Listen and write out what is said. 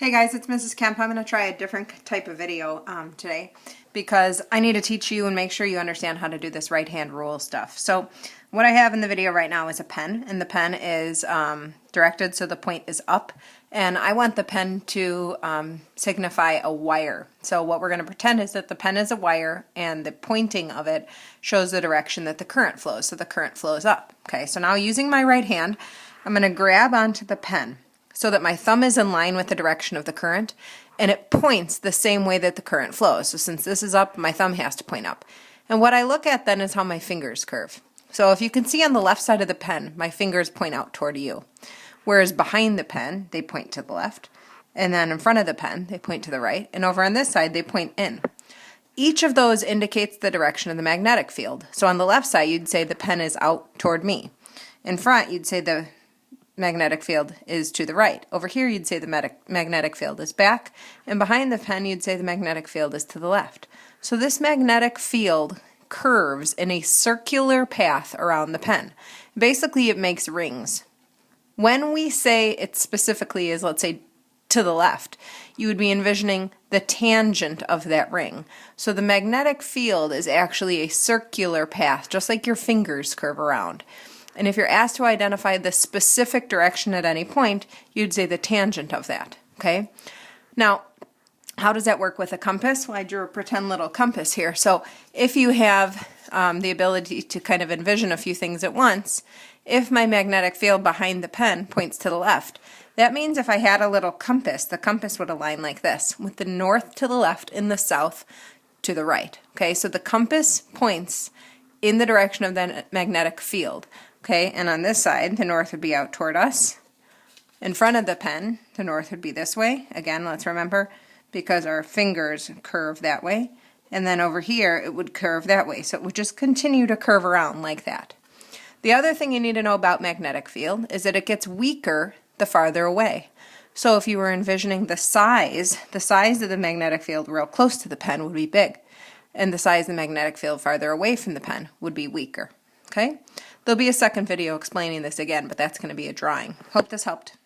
Hey guys, it's Mrs. Kemp. I'm going to try a different type of video today because I need to teach you and make sure you understand how to do this right hand rule stuff. So what I have in the video right now is a pen, and the pen is directed so the point is up, and I want the pen to signify a wire. So what we're going to pretend is that the pen is a wire and the pointing of it shows the direction that the current flows, so the current flows up. Okay, so now using my right hand, I'm going to grab onto the pen so that my thumb is in line with the direction of the current, and it points the same way that the current flows. So since this is up, my thumb has to point up. And what I look at then is how my fingers curve. So if you can see on the left side of the pen, my fingers point out toward you. Whereas behind the pen, they point to the left. And then in front of the pen, they point to the right. And over on this side, they point in. Each of those indicates the direction of the magnetic field. So on the left side, you'd say the pen is out toward me. In front, you'd say the magnetic field is to the right. Over here you'd say the magnetic field is back, and behind the pen you'd say the magnetic field is to the left. So this magnetic field curves in a circular path around the pen. Basically it makes rings. When we say it specifically is, let's say, to the left, you would be envisioning the tangent of that ring. So the magnetic field is actually a circular path, just like your fingers curve around. And if you're asked to identify the specific direction at any point, you'd say the tangent of that, okay? Now, how does that work with a compass? Well, I drew a pretend little compass here. So if you have the ability to kind of envision a few things at once, if my magnetic field behind the pen points to the left, that means if I had a little compass, the compass would align like this, with the north to the left and the south to the right, okay? So the compass points in the direction of the magnetic field. Okay, and on this side, the north would be out toward us. In front of the pen, the north would be this way. Again, let's remember, because our fingers curve that way. And then over here, it would curve that way. So it would just continue to curve around like that. The other thing you need to know about magnetic field is that it gets weaker the farther away. So if you were envisioning the size of the magnetic field real close to the pen would be big. And the size of the magnetic field farther away from the pen would be weaker. Okay? There'll be a second video explaining this again, but that's going to be a drawing. Hope this helped.